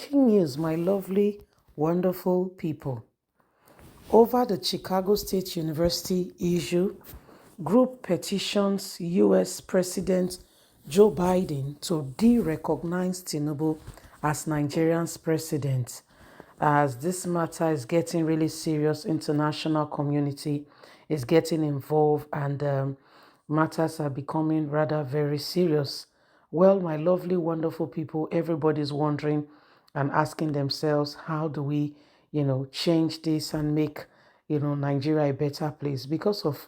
Breaking news, my lovely, wonderful people. Over the Chicago State University issue, group petitions US President Joe Biden to de-recognize TINUBU as Nigerian's president. As this matter is getting really serious, international community is getting involved and matters are becoming rather very serious. Well, my lovely, wonderful people, everybody's wondering and asking themselves, how do we, change this and make, Nigeria a better place? Because of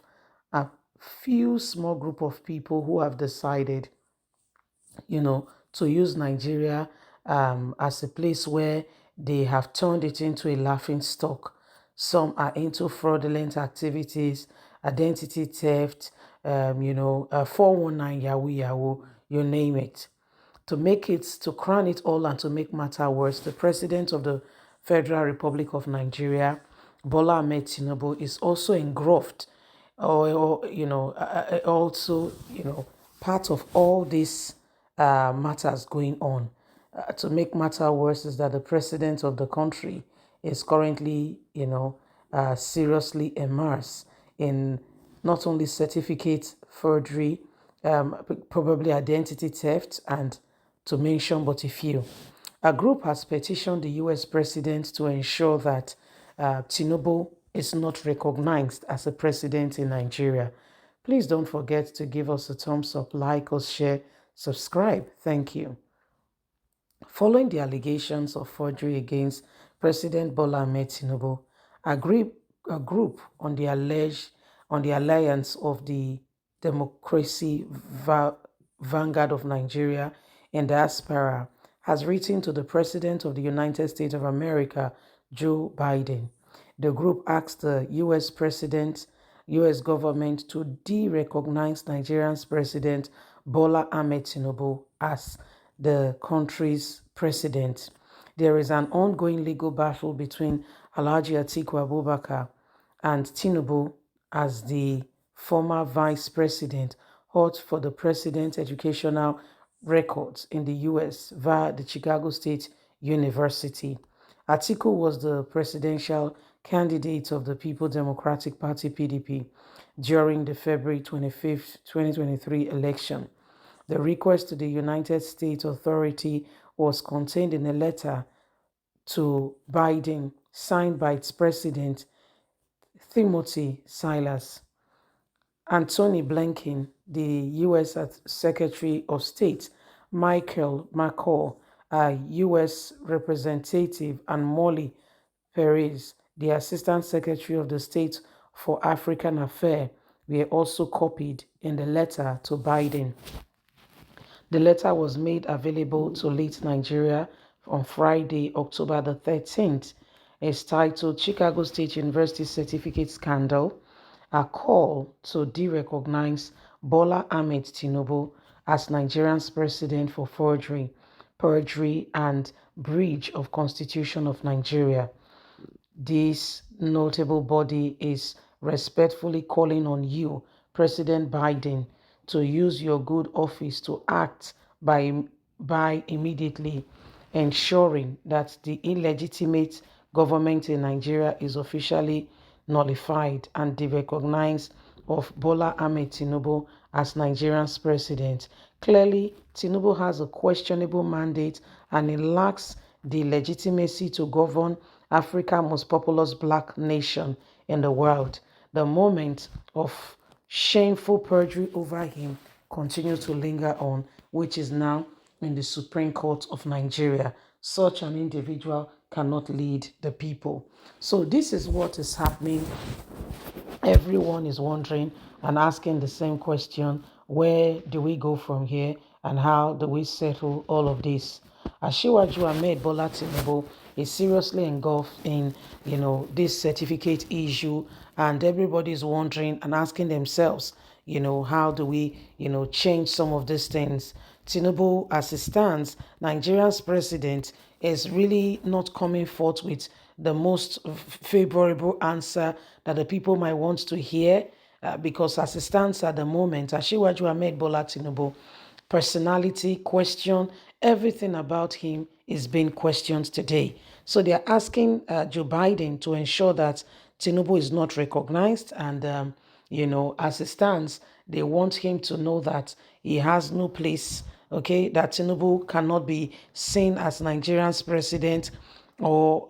a few small group of people who have decided, to use Nigeria as a place where they have turned it into a laughing stock. Some are into fraudulent activities, identity theft, 419 Yahoo Yahoo, you name it. To crown it all and to make matter worse, the President of the Federal Republic of Nigeria, Bola Ahmed Tinubu, is also engulfed also, part of all these matters going on. To make matter worse is that the president of the country is currently, seriously immersed in not only certificate forgery, probably identity theft, and to mention but a few. A group has petitioned the US president to ensure that Tinubu is not recognized as a president in Nigeria. Please don't forget to give us a thumbs up, like us, share, subscribe. Thank you. Following the allegations of forgery against President Bola Ahmed Tinubu, a group on the alliance of the Democracy Vanguard of Nigeria and Diaspora has written to the President of the United States of America, Joe Biden. The group asked the U.S. government to de-recognize Nigeria's President Bola Ahmed Tinubu as the country's president. There is an ongoing legal battle between Alhaji Atiku Abubakar and Tinubu as the former vice president held for the president's educational records in the U.S. via the Chicago State University. Atiku was the presidential candidate of the People Democratic Party (PDP) during the February 25th, 2023 election. The request to the United States Authority was contained in a letter to Biden signed by its president, Timothy Silas. Antony Blinken, the U.S. Secretary of State, Michael McCaul, a U.S. representative, and Molly Perez, the Assistant Secretary of the State for African Affairs, were also copied in the letter to Biden. The letter was made available to Late Nigeria on Friday, October the 13th. It's titled Chicago State University Certificate Scandal, a call to de-recognize Bola Ahmed Tinubu as Nigeria's president for forgery, perjury, and breach of Constitution of Nigeria. This notable body is respectfully calling on you, President Biden, to use your good office to act by immediately ensuring that the illegitimate government in Nigeria is officially nullified and the recognize of Bola Ahmed Tinubu as Nigeria's president. Clearly, Tinubu has a questionable mandate and he lacks the legitimacy to govern Africa's most populous black nation in the world. The moment of shameful perjury over him continues to linger on, which is now in the Supreme Court of Nigeria. Such an individual cannot lead the people. So this is what is happening. Everyone is wondering and asking the same question: where do we go from here and how do we settle all of this? Asiwaju Ahmed Bola Tinubu is seriously engulfed in, this certificate issue, and everybody is wondering and asking themselves, how do we, change some of these things? Tinubu, as it stands, Nigeria's president, is really not coming forth with the most favorable answer that the people might want to hear, because as it stands at the moment, Asiwaju Ahmed Bola Tinubu, personality, question, everything about him is being questioned today. So they are asking Joe Biden to ensure that Tinubu is not recognized. And, as it stands, they want him to know that he has no place, okay, that Tinubu cannot be seen as Nigeria's president, or,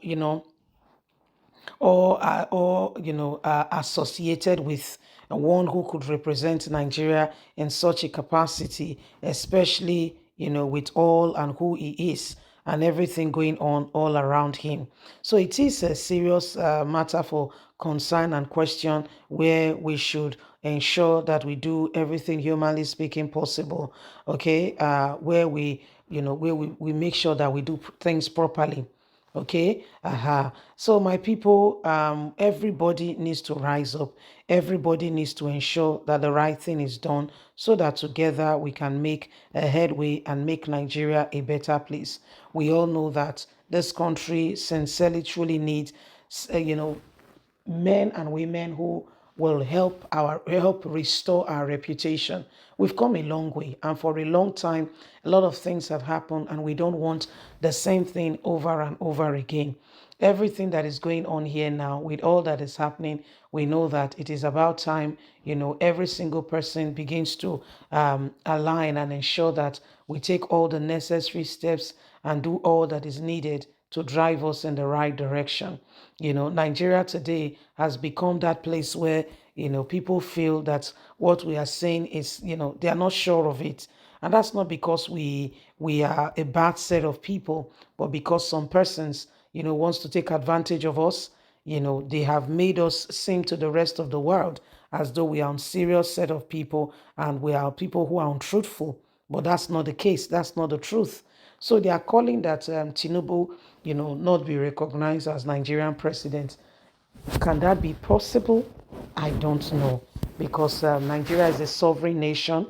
associated with one who could represent Nigeria in such a capacity, especially with all and who he is and everything going on all around him. So it is a serious matter for concern and question, where we should ensure that we do everything humanly speaking possible, okay, where we make sure that we do things properly. Okay. So my people, everybody needs to rise up. Everybody needs to ensure that the right thing is done, so that together we can make a headway and make Nigeria a better place. We all know that this country sincerely truly needs, men and women who will help restore our reputation. We've come a long way, and for a long time a lot of things have happened, and we don't want the same thing over and over again. Everything that is going on here now, with all that is happening, we know that it is about time, every single person begins to align and ensure that we take all the necessary steps and do all that is needed to drive us in the right direction. Nigeria today has become that place where, people feel that what we are saying is, they are not sure of it. And that's not because we are a bad set of people, but because some persons, wants to take advantage of us. They have made us seem to the rest of the world as though we are a serious set of people, and we are people who are untruthful. But that's not the case. That's not the truth. So they are calling that Tinubu, not be recognized as Nigerian president. Can that be possible? I don't know, because Nigeria is a sovereign nation,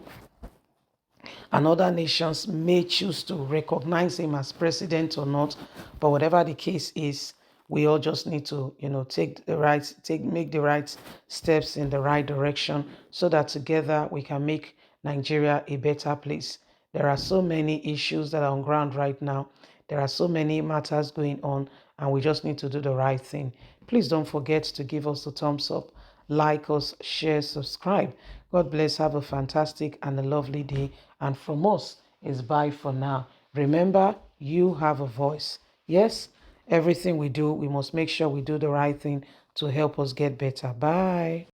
and other nations may choose to recognize him as president or not. But whatever the case is, we all just need to, make the right steps in the right direction, so that together we can make Nigeria a better place. There are so many issues that are on ground right now. There are so many matters going on, and we just need to do the right thing. Please don't forget to give us a thumbs up, like us, share, subscribe. God bless. Have a fantastic and a lovely day. And from us is bye for now. Remember, you have a voice. Yes, everything we do, we must make sure we do the right thing to help us get better. Bye.